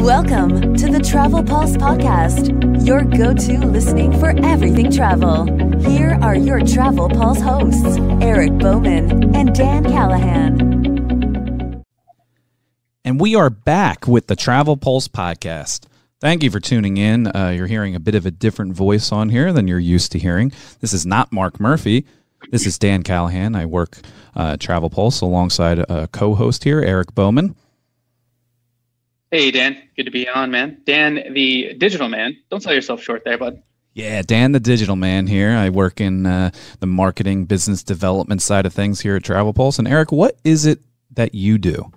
Welcome to the TravelPulse Podcast, your go-to listening for everything travel. Here are your TravelPulse hosts, Eric Bowman and Dan Callahan. And we are back with the TravelPulse Podcast. Thank you for tuning in. You're hearing a bit of a different voice on here than you're used to hearing. This is not Mark Murphy. This is Dan Callahan. I work TravelPulse alongside a co-host here, Eric Bowman. Hey, Dan. Good to be on, man. Dan, the digital man. Don't sell yourself short there, bud. Yeah, Dan, the digital man here. I work in the marketing, business development side of things here at TravelPulse. And Eric, what is it that you do?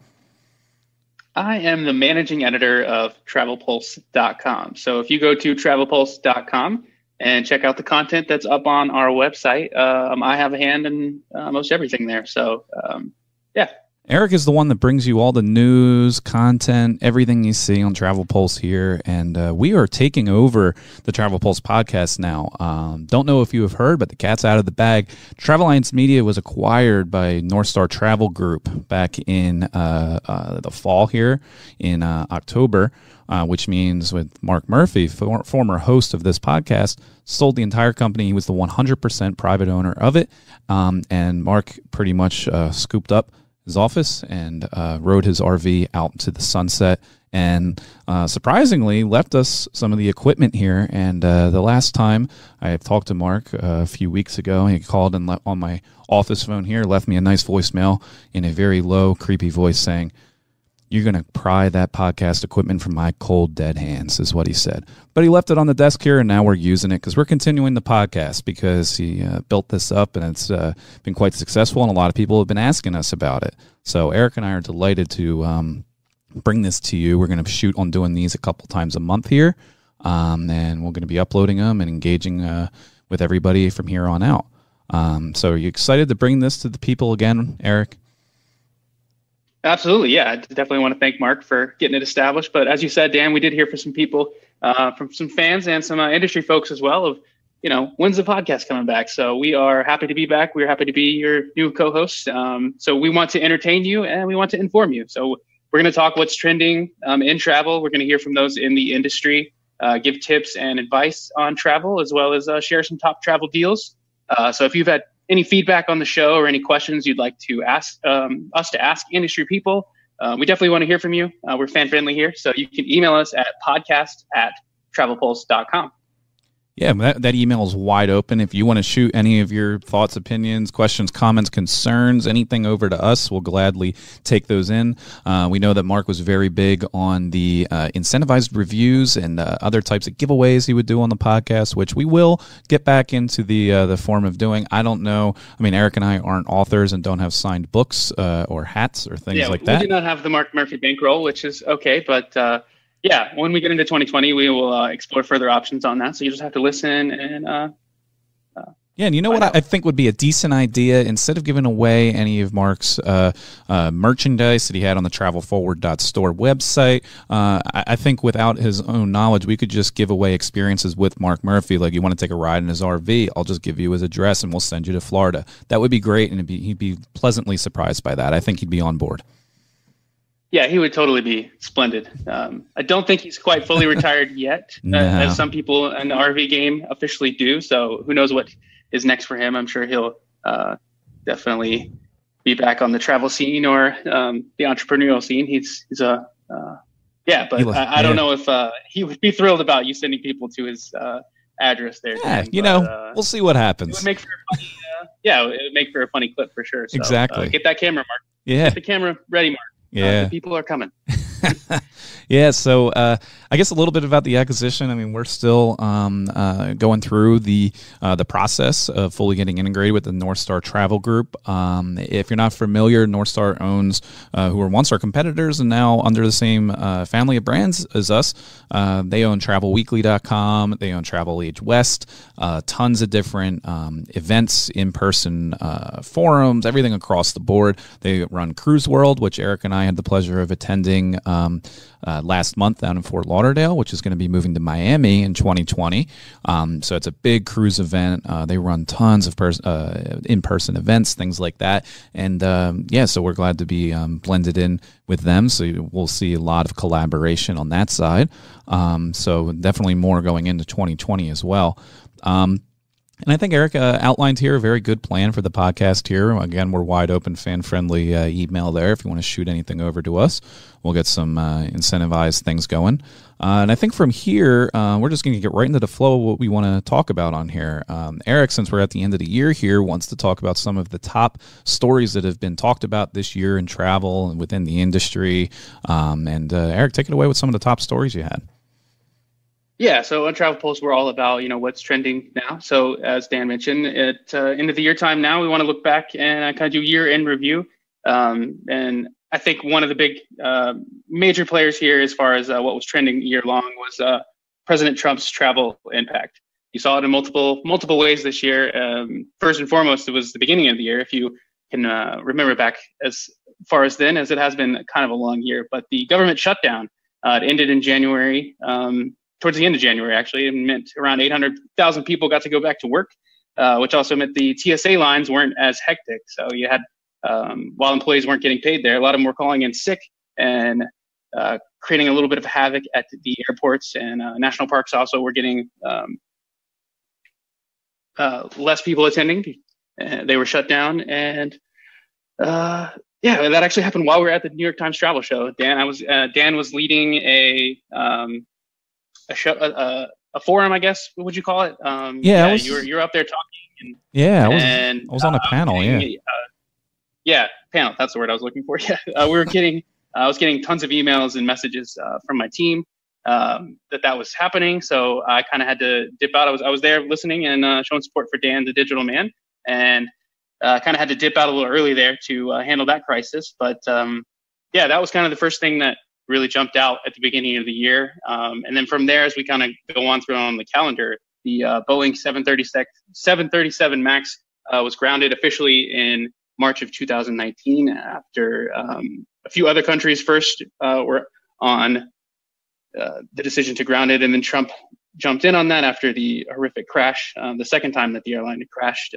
I am the managing editor of TravelPulse.com. So if you go to TravelPulse.com and check out the content that's up on our website, I have a hand in most everything there. So, yeah. Eric is the one that brings you all the news, content, everything you see on Travel Pulse here, and we are taking over the Travel Pulse podcast now. Don't know if you have heard, but the cat's out of the bag. Travel Alliance Media was acquired by Northstar Travel Group back in the fall here in October, which means with Mark Murphy, former host of this podcast, sold the entire company. He was the 100% private owner of it, and Mark pretty much scooped up his office and rode his RV out into the sunset and surprisingly left us some of the equipment here. And the last time I talked to Mark a few weeks ago, he called and on my office phone here, left me a nice voicemail in a very low, creepy voice saying, "You're going to pry that podcast equipment from my cold, dead hands," is what he said. But he left it on the desk here, and now we're using it because we're continuing the podcast because he built this up, and it's been quite successful, and a lot of people have been asking us about it. So Eric and I are delighted to bring this to you. We're going to shoot on doing these a couple times a month here, and we're going to be uploading them and engaging with everybody from here on out. So are you excited to bring this to the people again, Eric? Absolutely, yeah. I definitely want to thank Mark for getting it established. But as you said, Dan, we did hear from some people, from some fans and some industry folks as well of, when's the podcast coming back? So we are happy to be back. We're happy to be your new co-host. So we want to entertain you and we want to inform you. So we're going to talk what's trending in travel. We're going to hear from those in the industry, give tips and advice on travel, as well as share some top travel deals. So if you've had any feedback on the show or any questions you'd like to ask us to ask industry people, we definitely want to hear from you. We're fan-friendly here, so you can email us at podcast@travelpulse.com. Yeah, that email is wide open. If you want to shoot any of your thoughts, opinions, questions, comments, concerns, anything over to us, we'll gladly take those in. We know that Mark was very big on the incentivized reviews and other types of giveaways he would do on the podcast, which we will get back into the form of doing. I don't know. I mean, Eric and I aren't authors and don't have signed books or hats or things like that. We do not have the Mark Murphy bankroll, which is okay, but yeah, when we get into 2020, we will explore further options on that. So you just have to listen and yeah, and you know what I think would be a decent idea? Instead of giving away any of Mark's merchandise that he had on the travelforward.store website, I think without his own knowledge, we could just give away experiences with Mark Murphy. Like, you want to take a ride in his RV, I'll just give you his address and we'll send you to Florida. That would be great, and he'd be pleasantly surprised by that. I think he'd be on board. Yeah, he would totally be splendid. I don't think he's quite fully retired yet, No. As some people in the RV game officially do. So who knows what is next for him. I'm sure he'll definitely be back on the travel scene or the entrepreneurial scene. I don't know if he would be thrilled about you sending people to his address there. Yeah, Dan, we'll see what happens. It would make for a funny, it would make for a funny clip for sure. So, Exactly. Get that camera, Mark. Yeah. Get the camera ready, Mark. Yeah. The people are coming. Yeah, so I guess a little bit about the acquisition. I mean, we're still going through the process of fully getting integrated with the Northstar Travel Group. If you're not familiar, Northstar owns who were once our competitors and now under the same family of brands as us. They own TravelWeekly.com. They own Travel Age West. Tons of different events, in-person forums, everything across the board. They run Cruise World, which Eric and I had the pleasure of attending last month down in Fort Lauderdale, which is going to be moving to Miami in 2020. So it's a big cruise event. They run tons of in-person events, things like that. And so we're glad to be blended in with them. So we'll see a lot of collaboration on that side. So definitely more going into 2020 as well. And I think Eric outlined here a very good plan for the podcast here. Again, we're wide open, fan-friendly email there. If you want to shoot anything over to us, we'll get some incentivized things going. And I think from here, we're just going to get right into the flow of what we want to talk about on here. Eric, since we're at the end of the year here, wants to talk about some of the top stories that have been talked about this year in travel and within the industry. Eric, take it away with some of the top stories you had. Yeah, so on TravelPulse, we're all about, what's trending now. So as Dan mentioned, at end of the year time now, we want to look back and kind of do year-end review. And I think one of the big major players here as far as what was trending year long was President Trump's travel impact. You saw it in multiple ways this year. First and foremost, it was the beginning of the year. If you can remember back as far as then, as it has been kind of a long year. But the government shutdown, it ended in January. Towards the end of January, actually, it meant around 800,000 people got to go back to work, which also meant the TSA lines weren't as hectic. So you had, while employees weren't getting paid there, a lot of them were calling in sick and creating a little bit of havoc at the airports, and national parks also were getting less people attending. They were shut down, and that actually happened while we were at the New York Times Travel Show. Dan was leading a show, a forum, I guess. What would you call it? You're up there talking. I was on a panel. Panel. That's the word I was looking for. Yeah, I was getting tons of emails and messages from my team that was happening. So I kind of had to dip out. I was there listening and showing support for Dan, the digital man, and kind of had to dip out a little early there to handle that crisis. But that was kind of the first thing that really jumped out at the beginning of the year. And then from there, as we kind of go on through on the calendar, the Boeing 737 MAX was grounded officially in March of 2019 after a few other countries first were on the decision to ground it. And then Trump jumped in on that after the horrific crash, the second time that the airline had crashed.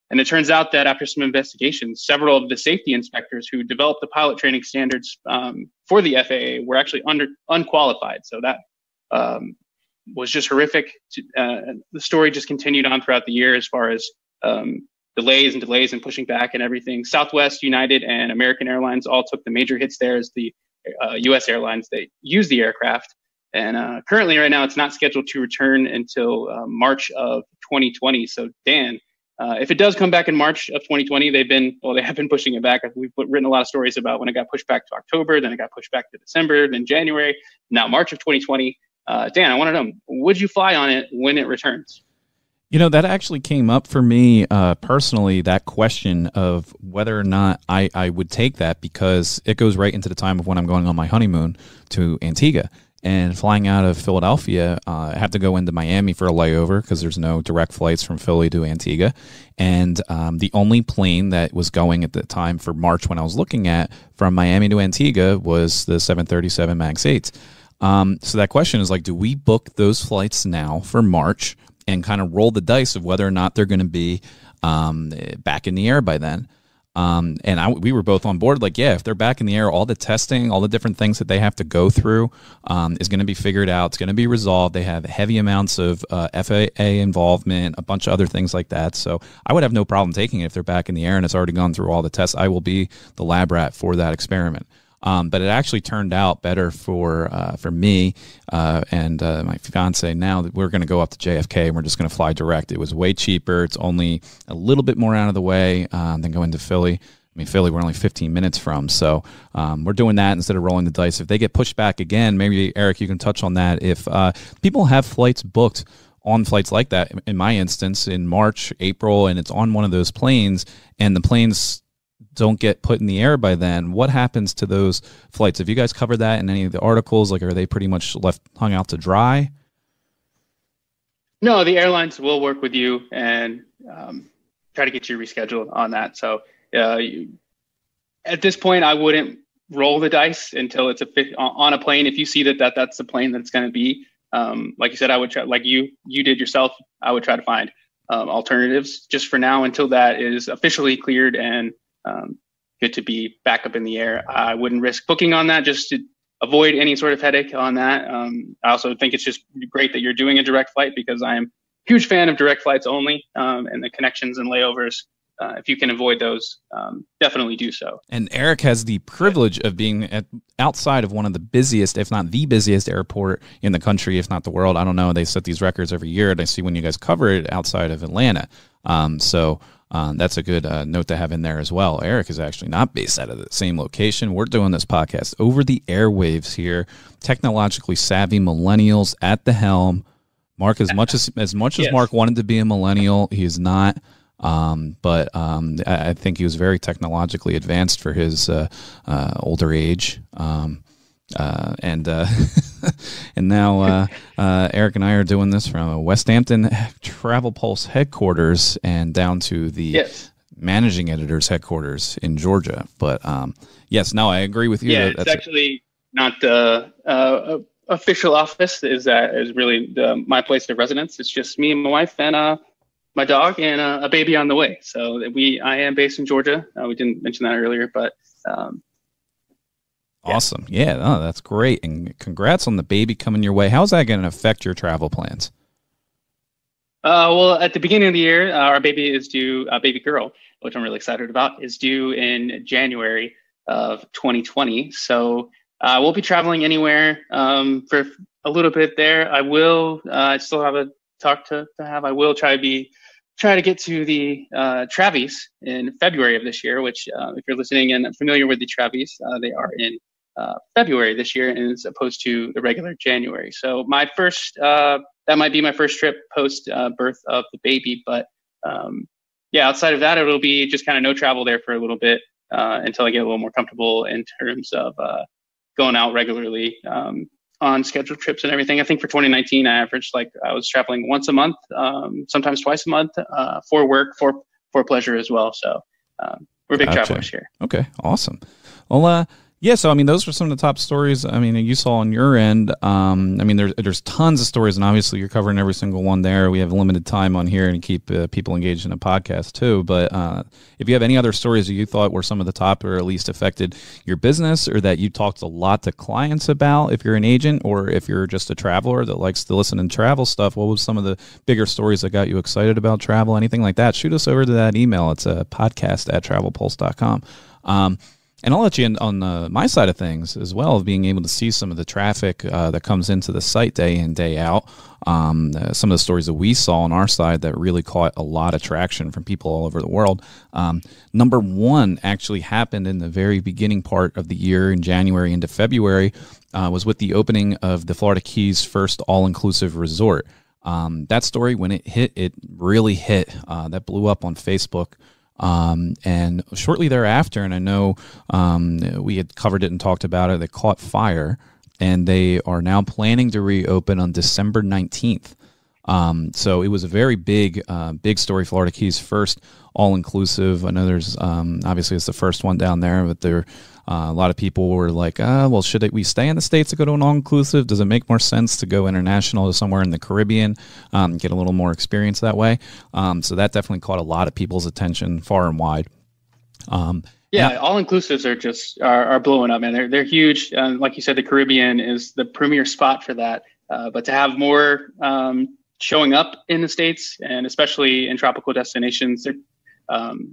And it turns out that after some investigations, several of the safety inspectors who developed the pilot training standards for the FAA were actually unqualified. So that was just horrific. The story just continued on throughout the year as far as delays and pushing back and everything. Southwest, United, and American Airlines all took the major hits there as the U.S. airlines that use the aircraft. And currently right now, it's not scheduled to return until March of 2020. So Dan, if it does come back in March of 2020, they have been pushing it back. We've written a lot of stories about when it got pushed back to October, then it got pushed back to December, then January, now March of 2020. Dan, I want to know, would you fly on it when it returns? That actually came up for me personally, that question of whether or not I would take that, because it goes right into the time of when I'm going on my honeymoon to Antigua. And flying out of Philadelphia, I have to go into Miami for a layover because there's no direct flights from Philly to Antigua. And the only plane that was going at the time for March when I was looking at from Miami to Antigua was the 737 MAX 8. So that question is like, do we book those flights now for March and kind of roll the dice of whether or not they're going to be back in the air by then? We were both on board, like, yeah, if they're back in the air, all the testing, all the different things that they have to go through is going to be figured out. It's going to be resolved. They have heavy amounts of FAA involvement, a bunch of other things like that. So I would have no problem taking it if they're back in the air and it's already gone through all the tests. I will be the lab rat for that experiment. But it actually turned out better for me and my fiance. Now that we're going to go up to JFK and we're just going to fly direct. It was way cheaper. It's only a little bit more out of the way than going to Philly. I mean, Philly, we're only 15 minutes from. So we're doing that instead of rolling the dice. If they get pushed back again, maybe, Eric, you can touch on that. If people have flights booked on flights like that, in my instance, in March, April, and it's on one of those planes, and the planes don't get put in the air by then, what happens to those flights? Have you guys covered that in any of the articles? Like, are they pretty much hung out to dry? No, the airlines will work with you and try to get you rescheduled on that. So at this point, I wouldn't roll the dice until it's on a plane. If you see that's the plane that it's going to be, like you said, I would try, like you did yourself, I would try to find alternatives just for now until that is officially cleared and good to be back up in the air. I wouldn't risk booking on that just to avoid any sort of headache on that. I also think it's just great that you're doing a direct flight because I am a huge fan of direct flights only, and the connections and layovers. If you can avoid those, definitely do so. And Eric has the privilege of being outside of one of the busiest, if not the busiest airport in the country, if not the world. I don't know. They set these records every year, and I see when you guys cover it outside of Atlanta. So that's a good note to have in there as well. Eric is actually not based out of the same location. We're doing this podcast over the airwaves here. Technologically savvy millennials at the helm. Mark, as much as yes. Mark wanted to be a millennial, he is not. But I think he was very technologically advanced for his older age. And now Eric and I are doing this from West Hampton TravelPulse headquarters and down to the managing editor's headquarters in Georgia. But yes, no, I agree with you. Yeah, it's actually not the official office. Is really my place of residence. It's just me and my wife and my dog and a baby on the way. So I am based in Georgia. We didn't mention that earlier, but awesome. Yeah, no, that's great. And congrats on the baby coming your way. How's that going to affect your travel plans? Well, at the beginning of the year, our baby is due, baby girl, which I'm really excited about, is due in January of 2020. So we'll be traveling anywhere for a little bit there. I still have a talk to have. I will try to get to the Travies in February of this year, which if you're listening and familiar with the Travies, they are in February this year as opposed to the regular January. So my first, that might be my first trip post birth of the baby. But outside of that, it'll be just kind of no travel there for a little bit until I get a little more comfortable in terms of going out regularly on scheduled trips and everything. I think for 2019, I averaged I was traveling once a month, sometimes twice a month, for work, for pleasure as well. So we're big travelers here. Okay, awesome. Well, yeah, so I mean, those were some of the top stories. I mean, you saw on your end. I mean, there's tons of stories, and obviously you're covering every single one there. We have limited time on here and keep people engaged in a podcast too. But if you have any other stories that you thought were some of the top or at least affected your business, or that you talked a lot to clients about, if you're an agent or if you're just a traveler that likes to listen and travel stuff, what was some of the bigger stories that got you excited about travel? Anything like that? Shoot us over to that email. It's a podcast@travelpulse.com. And I'll let you in on my side of things as well, of being able to see some of the traffic that comes into the site day in, day out. Some of the stories that we saw on our side that really caught a lot of traction from people all over the world. Number one actually happened in the very beginning part of the year in January into February, was with the opening of the Florida Keys' first all-inclusive resort. That story, when it hit, it really hit. That blew up on Facebook. And shortly thereafter, and I know we had covered it and talked about it, they caught fire, and they are now planning to reopen on December 19th. So it was a very big story. Florida Keys' first all-inclusive. I know there's obviously it's the first one down there, but there a lot of people were like, well, should we stay in the States to go to an all-inclusive? Does it make more sense to go international to somewhere in the Caribbean, get a little more experience that way? So that definitely caught a lot of people's attention far and wide. All-inclusives are blowing up, man. They're huge. Like you said, the Caribbean is the premier spot for that. But to have more showing up in the States, and especially in tropical destinations,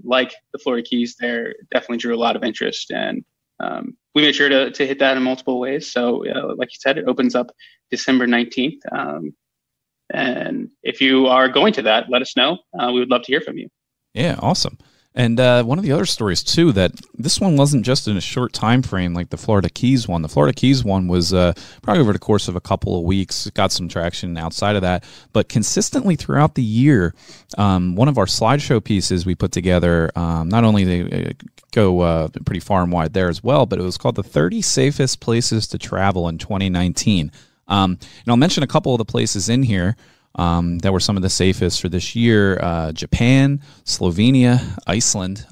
like the Florida Keys, there definitely drew a lot of interest. And we made sure to hit that in multiple ways. So like you said, it opens up December 19th. And if you are going to that, let us know. We would love to hear from you. Yeah, awesome. And one of the other stories, too, that this one wasn't just in a short time frame like the Florida Keys one. The Florida Keys one was probably over the course of a couple of weeks, got some traction outside of that. But consistently throughout the year, one of our slideshow pieces we put together, not only they go pretty far and wide there as well, but it was called the 30 Safest Places to Travel in 2019. And I'll mention a couple of the places in here. that were some of the safest for this year. Japan, Slovenia, Iceland.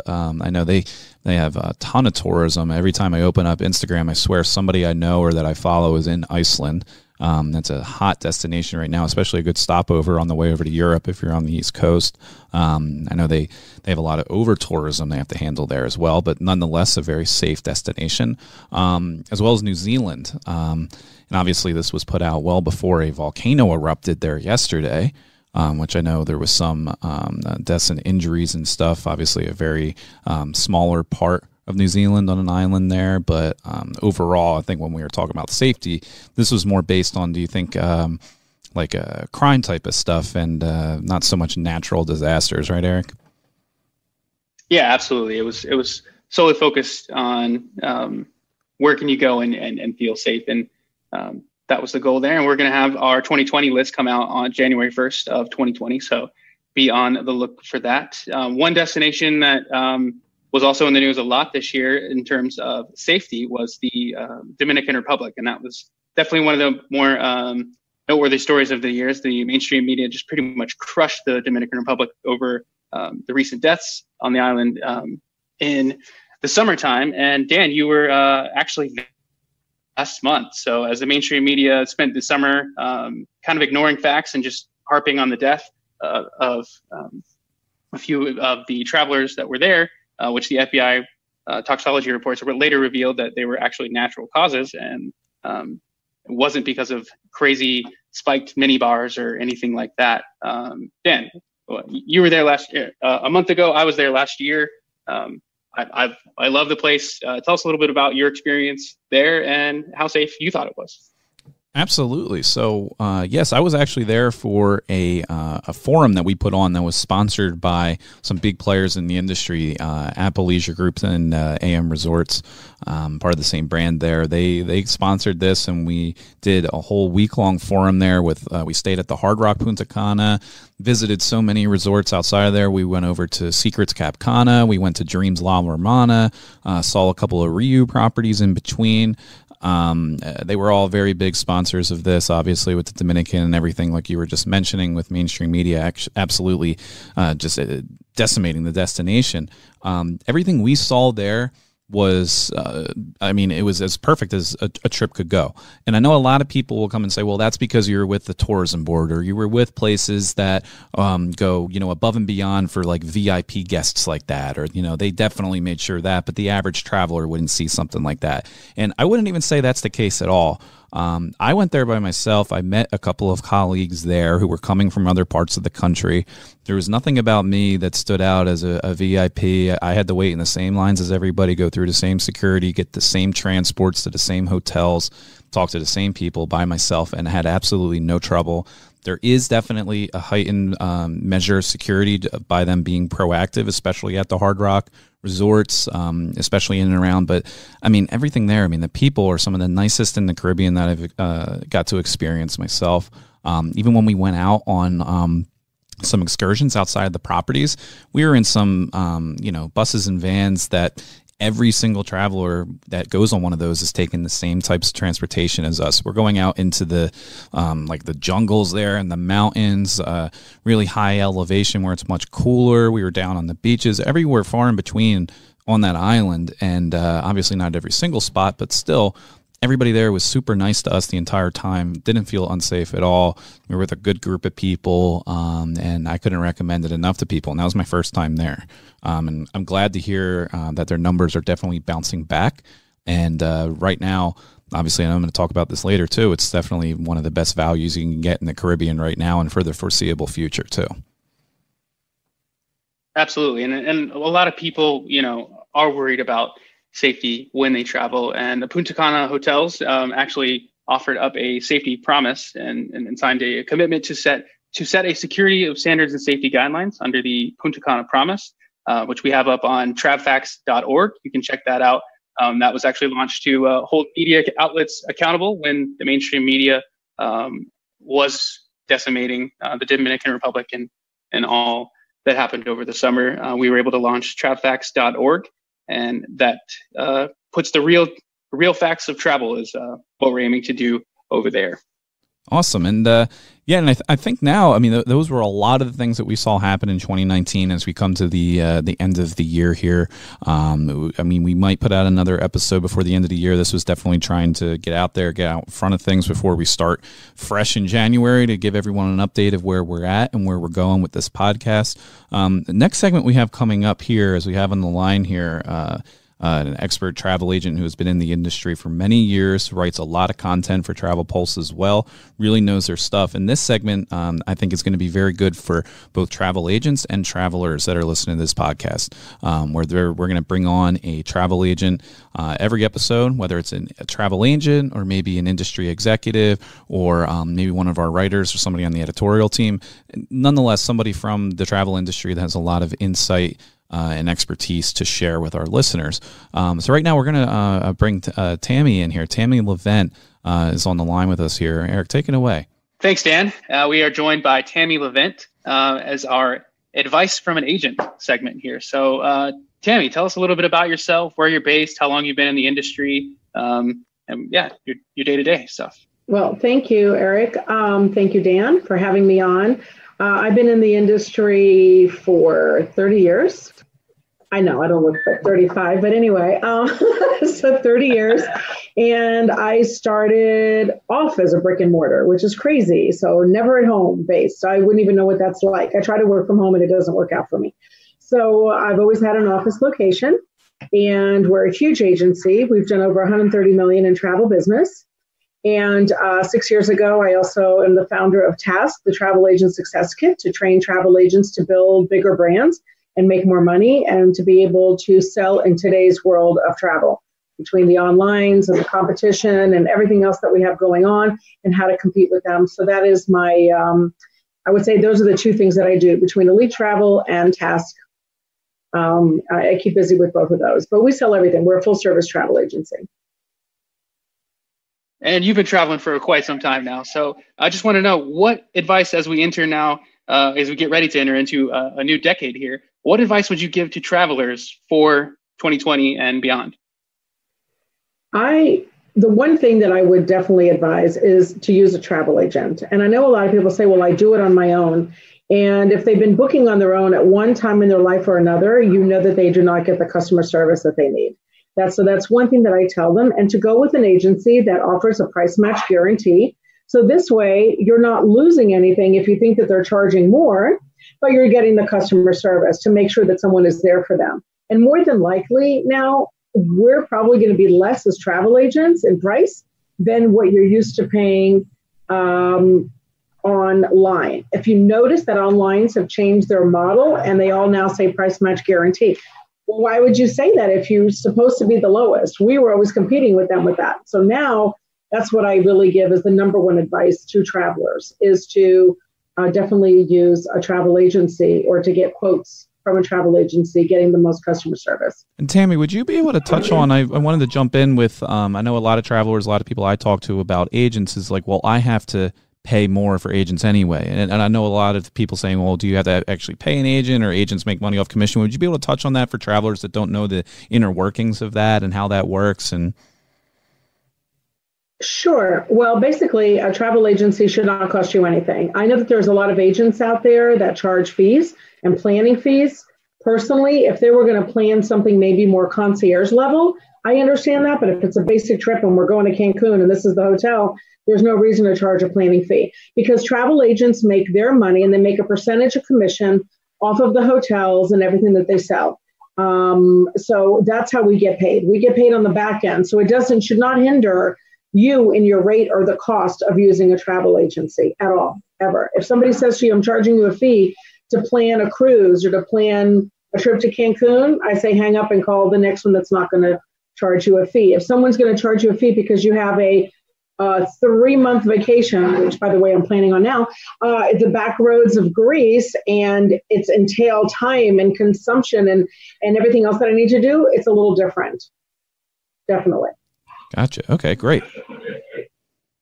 I know they have a ton of tourism. Every time I open up Instagram, I swear somebody I know or that I follow is in Iceland. That's a hot destination right now, especially a good stopover on the way over to Europe if you're on the East Coast. I know they have a lot of over-tourism they have to handle there as well, but nonetheless a very safe destination, as well as New Zealand. And obviously this was put out well before a volcano erupted there yesterday, which I know there was some deaths and injuries and stuff. Obviously a very smaller part of New Zealand on an island there, but overall, I think when we were talking about safety, this was more based on, do you think, like a crime type of stuff and not so much natural disasters, right, Eric? Yeah, absolutely. It was solely focused on where can you go and feel safe, and that was the goal there. And we're going to have our 2020 list come out on January 1st of 2020, so be on the look for that. One destination that was also in the news a lot this year in terms of safety was the Dominican Republic. And that was definitely one of the more noteworthy stories of the years. The mainstream media just pretty much crushed the Dominican Republic over the recent deaths on the island in the summertime. And Dan, you were actually last month. So as the mainstream media spent the summer kind of ignoring facts and just harping on the death of a few of the travelers that were there, which the FBI toxicology reports later revealed that they were actually natural causes, and it wasn't because of crazy spiked minibars or anything like that. Dan, you were there last year. A month ago, I was there last year. I love the place. Tell us a little bit about your experience there and how safe you thought it was. Absolutely. So, yes, I was actually there for a forum that we put on that was sponsored by some big players in the industry, Apple Leisure Group and AM Resorts, part of the same brand there. They sponsored this, and we did a whole week-long forum there with, we stayed at the Hard Rock Punta Cana, visited so many resorts outside of there. We went over to Secrets Cap Cana. We went to Dreams La Romana, saw a couple of Riu properties in between. They were all very big sponsors of this, obviously, with the Dominican and everything, like you were just mentioning, with mainstream media absolutely just decimating the destination. Everything we saw there was, it was as perfect as a trip could go. And I know a lot of people will come and say, well, that's because you're with the tourism board or you were with places that go, above and beyond for like VIP guests like that, or, they definitely made sure that, but the average traveler wouldn't see something like that. And I wouldn't even say that's the case at all. I went there by myself. I met a couple of colleagues there who were coming from other parts of the country. There was nothing about me that stood out as a VIP. I had to wait in the same lines as everybody, go through the same security, get the same transports to the same hotels, talk to the same people by myself, and had absolutely no trouble. There is definitely a heightened measure of security by them being proactive, especially at the Hard Rock resorts, especially in and around. But everything there, the people are some of the nicest in the Caribbean that I've got to experience myself. Even when we went out on some excursions outside of the properties, we were in some, buses and vans that every single traveler that goes on one of those is taking the same types of transportation as us. We're going out into the the jungles there and the mountains, really high elevation where it's much cooler. We were down on the beaches, everywhere far in between on that island, and obviously not every single spot, but still everybody there was super nice to us the entire time. Didn't feel unsafe at all. We were with a good group of people, and I couldn't recommend it enough to people. And that was my first time there. And I'm glad to hear that their numbers are definitely bouncing back. And right now, obviously, and I'm going to talk about this later too, it's definitely one of the best values you can get in the Caribbean right now and for the foreseeable future too. Absolutely. And a lot of people, are worried about safety when they travel, and the Punta Cana hotels actually offered up a safety promise and signed a commitment to set a security of standards and safety guidelines under the Punta Cana promise, which we have up on travfax.org. You can check that out. That was actually launched to hold media outlets accountable when the mainstream media was decimating the Dominican Republic and all that happened over the summer. We were able to launch travfax.org. And that puts the real facts of travel is what we're aiming to do over there. Awesome. And and I think now, I mean, those were a lot of the things that we saw happen in 2019 as we come to the end of the year here. I mean, we might put out another episode before the end of the year. This was definitely trying to get out there, get out in front of things before we start fresh in January to give everyone an update of where we're at and where we're going with this podcast. The next segment we have coming up here, as we have on the line here, an expert travel agent who has been in the industry for many years, writes a lot of content for TravelPulse as well, really knows their stuff. And this segment, I think, is going to be very good for both travel agents and travelers that are listening to this podcast, where we're going to bring on a travel agent every episode, whether it's a travel agent or maybe an industry executive or maybe one of our writers or somebody on the editorial team. Nonetheless, somebody from the travel industry that has a lot of insight and expertise to share with our listeners. So right now we're going to bring Tammy in here. Tammy Levent is on the line with us here. Eric, take it away. Thanks, Dan. We are joined by Tammy Levent as our advice from an agent segment here. So Tammy, tell us a little bit about yourself, where you're based, how long you've been in the industry, and your day-to-day stuff. Well, thank you, Eric. Thank you, Dan, for having me on. I've been in the industry for 30 years. I know I don't look like 35, but anyway, so 30 years. And I started off as a brick and mortar, which is crazy. So never at home based. I wouldn't even know what that's like. I try to work from home and it doesn't work out for me. So I've always had an office location and we're a huge agency. We've done over 130 million in travel business. And 6 years ago, I also am the founder of Task, the Travel Agent Success Kit, to train travel agents to build bigger brands and make more money and to be able to sell in today's world of travel, between the onlines and the competition and everything else that we have going on and how to compete with them. So that is my, I would say those are the two things that I do between Elite Travel and Task. I keep busy with both of those, but we sell everything. We're a full service travel agency. And you've been traveling for quite some time now. So I just want to know what advice, as we enter now, as we get ready to enter into a new decade here, what advice would you give to travelers for 2020 and beyond? The one thing that I would definitely advise is to use a travel agent. And I know a lot of people say, well, I do it on my own. And if they've been booking on their own at one time in their life or another, you know that they do not get the customer service that they need. So that's one thing that I tell them, and to go with an agency that offers a price match guarantee. So this way, you're not losing anything if you think that they're charging more, but you're getting the customer service to make sure that someone is there for them. And more than likely now, we're probably going to be less as travel agents in price than what you're used to paying online. If you notice that onlines have changed their model and they all now say price match guarantee. Well, why would you say that if you're supposed to be the lowest? We were always competing with them with that. So now that's what I really give as the number one advice to travelers is to definitely use a travel agency or to get quotes from a travel agency, getting the most customer service. And Tammy, would you be able to touch on, I wanted to jump in with, I know a lot of travelers, a lot of people I talk to about agents is like, well, I have to pay more for agents anyway. And I know a lot of people saying, well, do you have to actually pay an agent or agents make money off commission? Would you be able to touch on that for travelers that don't know the inner workings of that and how that works? And Sure. Well, basically, a travel agency should not cost you anything. I know that there's a lot of agents out there that charge fees and planning fees. Personally, if they were going to plan something maybe more concierge level, I understand that. But if it's a basic trip and we're going to Cancun and this is the hotel, there's no reason to charge a planning fee because travel agents make their money and they make a percentage of commission off of the hotels and everything that they sell. So that's how we get paid. We get paid on the back end. So it should not hinder you in your rate or the cost of using a travel agency at all, ever. If somebody says to you, I'm charging you a fee to plan a cruise or to plan a trip to Cancun, I say hang up and call the next one that's not going to charge you a fee. If someone's going to charge you a fee because you have a 3-month vacation, which by the way, I'm planning on now, the back roads of Greece and it's entail time and consumption and everything else that I need to do, it's a little different. Definitely. Gotcha. Okay, great.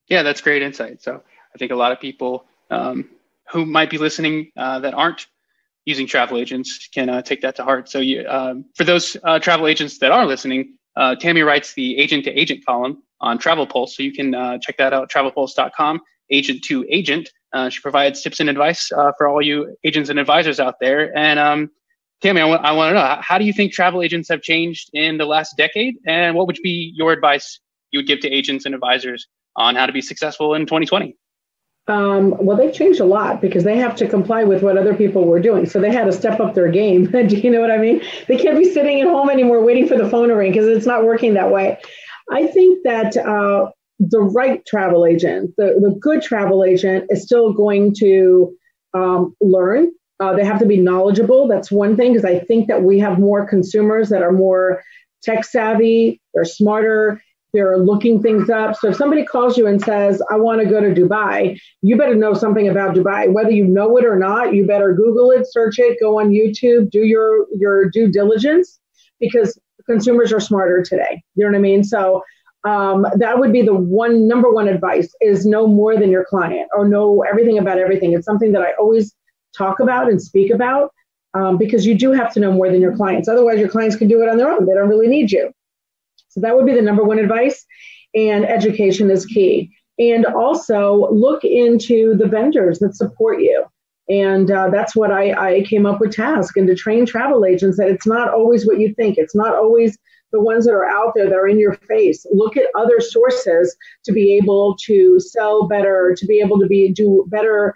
Yeah, that's great insight. So I think a lot of people who might be listening that aren't using travel agents can take that to heart. So for those travel agents that are listening, Tammy writes the agent to agent column on TravelPulse. So you can check that out, travelpulse.com, agent to agent. She provides tips and advice for all you agents and advisors out there. And Tammy, I want to know, how do you think travel agents have changed in the last decade? And what would be your advice you would give to agents and advisors on how to be successful in 2020? Well, they've changed a lot because they have to comply with what other people were doing. So they had to step up their game. Do you know what I mean? They can't be sitting at home anymore waiting for the phone to ring because it's not working that way. I think that the right travel agent, the good travel agent is still going to learn. They have to be knowledgeable. That's one thing, because I think that we have more consumers that are more tech savvy, they're smarter, they're looking things up. So if somebody calls you and says, I want to go to Dubai, you better know something about Dubai. Whether you know it or not, you better Google it, search it, go on YouTube, do your due diligence, because consumers are smarter today. You know what I mean? So that would be the number one advice, is know more than your client, or know everything about everything. It's something that I always talk about and speak about, because you do have to know more than your clients. Otherwise, your clients can do it on their own. They don't really need you. So that would be the number one advice. And education is key. And also look into the vendors that support you. And that's what I came up with Task, and to train travel agents that it's not always what you think. It's not always the ones that are out there that are in your face. Look at other sources to be able to sell better, to be able to do better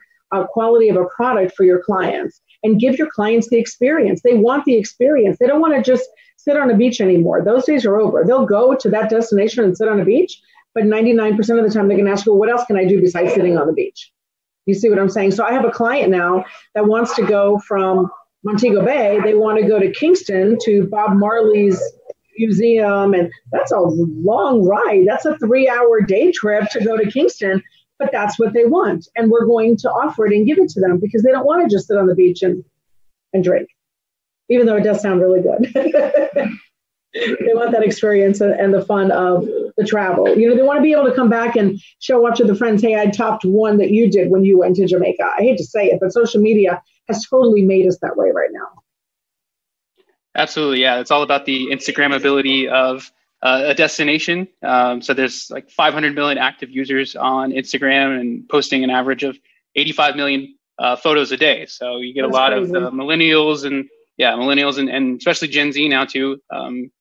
quality of a product for your clients, and give your clients the experience. They want the experience. They don't want to just sit on a beach anymore. Those days are over. They'll go to that destination and sit on a beach, but 99% of the time they can ask, well, what else can I do besides sitting on the beach? You see what I'm saying? So I have a client now that wants to go from Montego Bay. They want to go to Kingston to Bob Marley's museum, and that's a long ride. That's a 3-hour day trip to go to Kingston, but that's what they want. And we're going to offer it and give it to them, because they don't want to just sit on the beach and drink, even though it does sound really good. They want that experience and the fun of the travel. You know, they want to be able to come back and show up to the friends, hey, I topped one that you did when you went to Jamaica. I hate to say it, but social media has totally made us that way right now. Absolutely. Yeah. It's all about the Instagrammability of a destination. So there's like 500 million active users on Instagram and posting an average of 85 million photos a day. So you get a lot of millennials and especially Gen Z now too,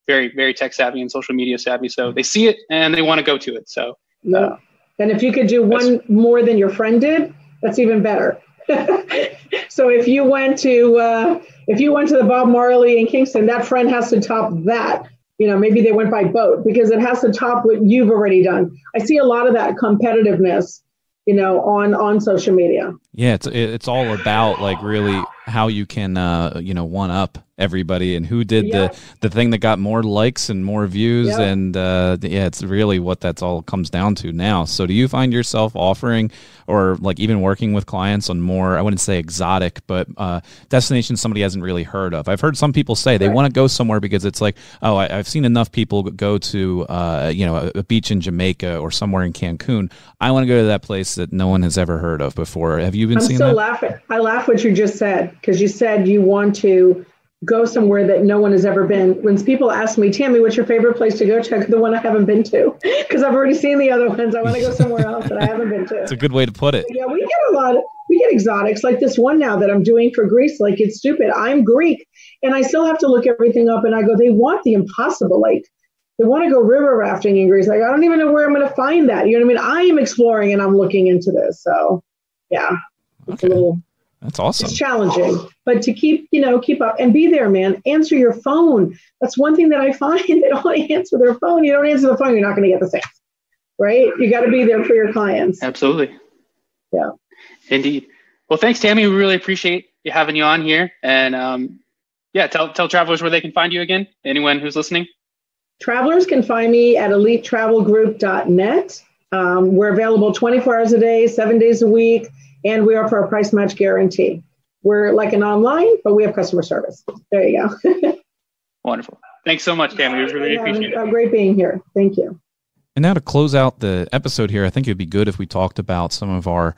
very, very tech savvy and social media savvy. So they see it and they want to go to it. So, and if you could do one more than your friend did, that's even better. So if you went to the Bob Marley in Kingston, that friend has to top that. You know, maybe they went by boat, because it has to top what you've already done. I see a lot of that competitiveness, you know, on social media. Yeah, it's all about like really how you can one up everybody, and who did the thing that got more likes and more views, and it's really what that's all comes down to now. So do you find yourself offering, or like even working with clients on more, I wouldn't say exotic, but destinations somebody hasn't really heard of? I've heard some people say they want to go somewhere because it's like, oh, I've seen enough people go to a beach in Jamaica or somewhere in Cancun. I want to go to that place that no one has ever heard of before. Have you been seeing that? I laugh what you just said, because you said you want to go somewhere that no one has ever been. When people ask me, Tammy, what's your favorite place to go to? The one I haven't been to, because I've already seen the other ones. I want to go somewhere else that I haven't been to. It's a good way to put it. Yeah, we get exotics, like this one now that I'm doing for Greece. Like, it's stupid. I'm Greek, and I still have to look everything up. And I go, they want the impossible. Like, they want to go river rafting in Greece. Like, I don't even know where I'm going to find that. You know what I mean? I am exploring and I'm looking into this. So, yeah, it's that's awesome. It's challenging, but to keep up and be there, man. Answer your phone. That's one thing that I find. They don't answer their phone. You don't answer the phone, you're not going to get the sales, right? You got to be there for your clients. Absolutely. Yeah. Indeed. Well, thanks, Tammy. We really appreciate having you on here. And tell travelers where they can find you again. Anyone who's listening. Travelers can find me at elitetravelgroup.net. We're available 24 hours a day, 7 days a week. And we offer a price match guarantee. We're like an online, but we have customer service. There you go. Wonderful. Thanks so much, Tammy. We really appreciate it. Great being here. Thank you. And now to close out the episode here, I think it'd be good if we talked about some of our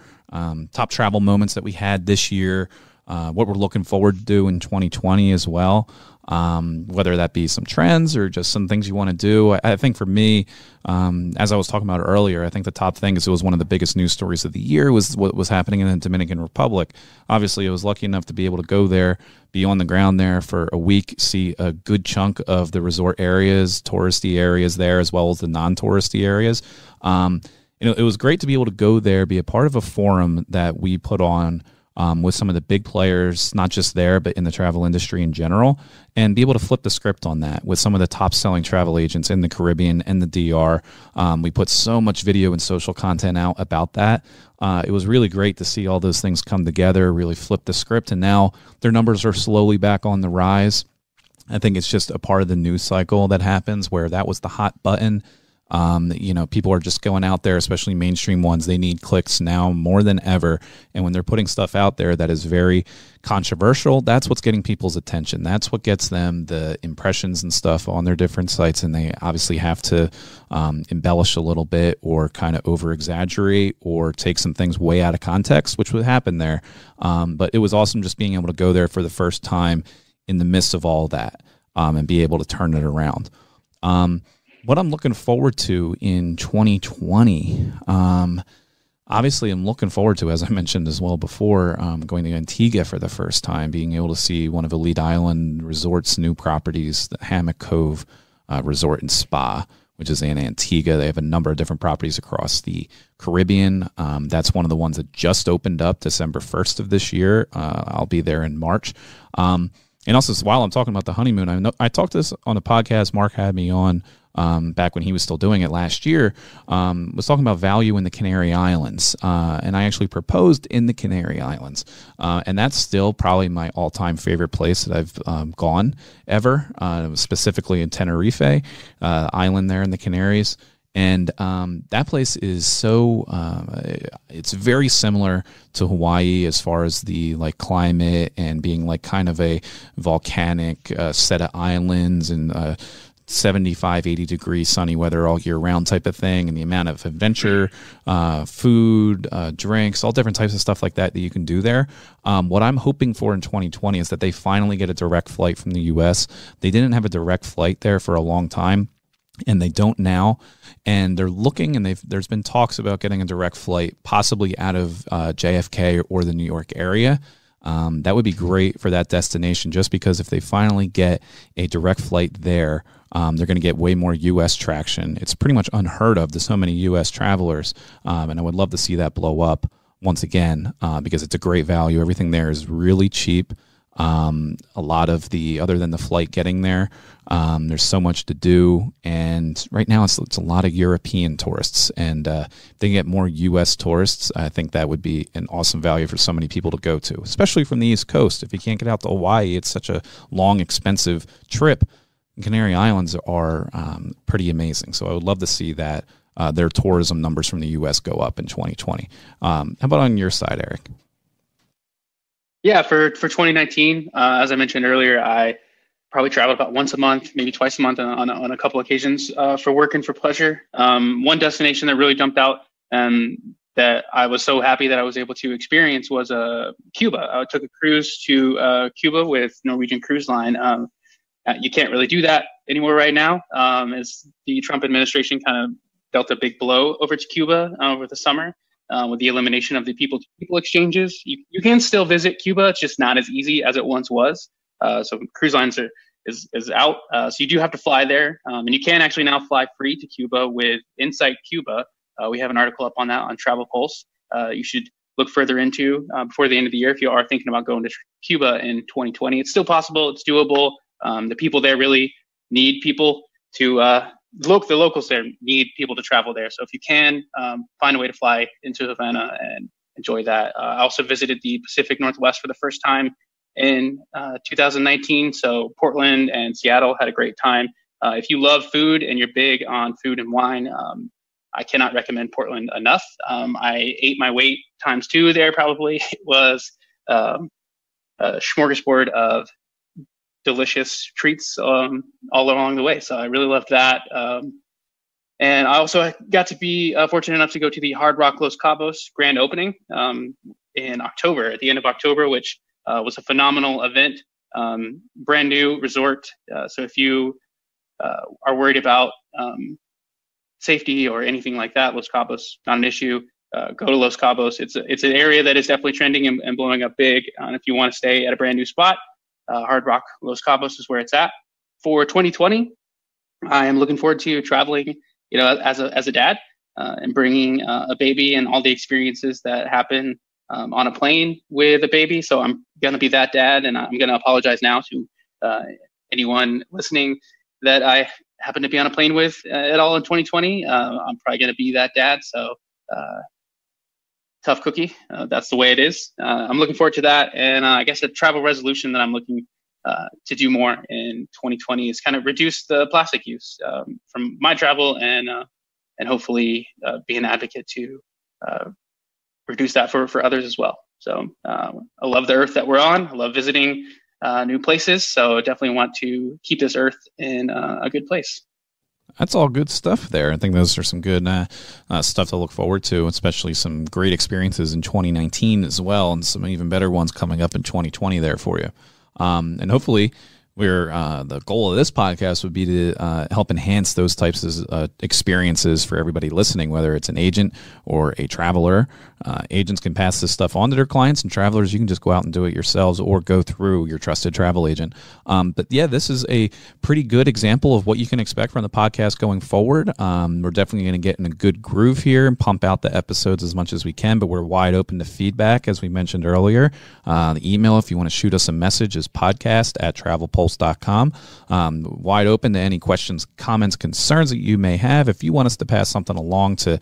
top travel moments that we had this year. what we're looking forward to do in 2020 as well. Whether that be some trends or just some things you want to do. I think for me, as I was talking about earlier, I think the top thing is it was one of the biggest news stories of the year was what was happening in the Dominican Republic. Obviously, I was lucky enough to be able to go there, be on the ground there for a week, see a good chunk of the resort areas, touristy areas there, as well as the non-touristy areas. It was great to be able to go there, be a part of a forum that we put on with some of the big players, not just there, but in the travel industry in general, and be able to flip the script on that with some of the top-selling travel agents in the Caribbean and the DR. We put so much video and social content out about that. It was really great to see all those things come together, really flip the script, and now their numbers are slowly back on the rise. I think it's just a part of the news cycle that happens where that was the hot button. People are just going out there, especially mainstream ones. They need clicks now more than ever. And when they're putting stuff out there that is very controversial, that's what's getting people's attention. That's what gets them the impressions and stuff on their different sites. And they obviously have to embellish a little bit or kind of over exaggerate or take some things way out of context, which would happen there. But it was awesome just being able to go there for the first time in the midst of all that and be able to turn it around. What I'm looking forward to in 2020, obviously I'm looking forward to, as I mentioned as well before, going to Antigua for the first time, being able to see one of Elite Island Resort's new properties, the Hammock Cove Resort and Spa, which is in Antigua. They have a number of different properties across the Caribbean. That's one of the ones that just opened up December 1st of this year. I'll be there in March. And also, while I'm talking about the honeymoon, I talked to this on a podcast Mark had me on back when he was still doing it last year, was talking about value in the Canary Islands. And I actually proposed in the Canary Islands. And that's still probably my all-time favorite place that I've gone ever, specifically in Tenerife, island there in the Canaries. And that place is so it's very similar to Hawaii as far as the climate and being kind of a volcanic set of islands and 75, 80 degree sunny weather all year round type of thing, and the amount of adventure, food, drinks, all different types of stuff like that you can do there. What I'm hoping for in 2020 is that they finally get a direct flight from the U.S. They didn't have a direct flight there for a long time, and they don't now. And they're looking, and there's been talks about getting a direct flight possibly out of JFK or the New York area. That would be great for that destination, just because if they finally get a direct flight there, they're going to get way more U.S. traction. It's pretty much unheard of to so many U.S. travelers, and I would love to see that blow up once again because it's a great value. Everything there is really cheap. A lot of other than the flight getting there, there's so much to do, and right now it's a lot of European tourists, and if they get more U.S. tourists, I think that would be an awesome value for so many people to go to, especially from the East Coast. If you can't get out to Hawaii, it's such a long, expensive trip. Canary Islands are pretty amazing, so I would love to see that their tourism numbers from the U.S. go up in 2020. How about on your side, Eric? Yeah, for 2019, as I mentioned earlier, I probably traveled about once a month, maybe twice a month on a couple occasions for work and for pleasure. One destination that really jumped out that I was so happy that I was able to experience was Cuba. I took a cruise to Cuba with Norwegian Cruise Line. You can't really do that anymore right now, as the Trump administration kind of dealt a big blow over to Cuba over the summer. With the elimination of the people-to-people exchanges. You can still visit Cuba. It's just not as easy as it once was. So cruise lines is out. So you do have to fly there. And you can actually now fly free to Cuba with Insight Cuba. We have an article up on that on TravelPulse. You should look further into before the end of the year if you are thinking about going to Cuba in 2020. It's still possible. It's doable. The people there really need people to the locals there need people to travel there. So if you can find a way to fly into Havana and enjoy that. I also visited the Pacific Northwest for the first time in 2019. So Portland and Seattle, had a great time. If you love food and you're big on food and wine, I cannot recommend Portland enough. I ate my weight times 2 there probably. It was a smorgasbord of delicious treats all along the way. So I really loved that. And I also got to be fortunate enough to go to the Hard Rock Los Cabos grand opening in October, at the end of October, which was a phenomenal event. Brand new resort. So if you are worried about safety or anything like that, Los Cabos, not an issue. Go to Los Cabos. It's an area that is definitely trending and blowing up big. And if you want to stay at a brand new spot, Hard Rock Los Cabos is where it's at. For 2020, I am looking forward to traveling, as a dad, and bringing a baby and all the experiences that happen on a plane with a baby. So I'm going to be that dad, and I'm going to apologize now to anyone listening that I happen to be on a plane with at all in 2020. I'm probably going to be that dad. So tough cookie. That's the way it is. I'm looking forward to that. And I guess a travel resolution that I'm looking to do more in 2020 is kind of reduce the plastic use from my travel, and hopefully be an advocate to reduce that for others as well. So I love the earth that we're on. I love visiting new places. So definitely want to keep this earth in a good place. That's all good stuff there. I think those are some good stuff to look forward to, especially some great experiences in 2019 as well, and some even better ones coming up in 2020 there for you. And hopefully the goal of this podcast would be to help enhance those types of experiences for everybody listening, whether it's an agent or a traveler. Agents can pass this stuff on to their clients, and travelers, you can just go out and do it yourselves or go through your trusted travel agent. But yeah, this is a pretty good example of what you can expect from the podcast going forward. We're definitely going to get in a good groove here and pump out the episodes as much as we can, but we're wide open to feedback, as we mentioned earlier. The email, if you want to shoot us a message, is podcast@travelpulse.com. Wide open to any questions, comments, concerns that you may have. If you want us to pass something along to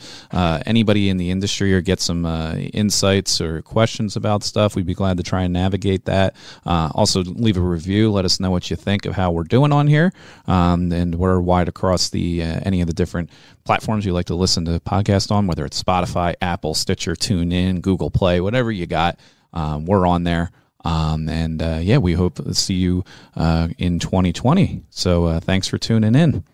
anybody in the industry or get some insights or questions about stuff, we'd be glad to try and navigate that. Also, leave a review. Let us know what you think of how we're doing on here. And we're wide across any of the different platforms you like to listen to podcasts on, whether it's Spotify, Apple, Stitcher, TuneIn, Google Play, whatever you got. We're on there. We hope to see you in 2020. So thanks for tuning in.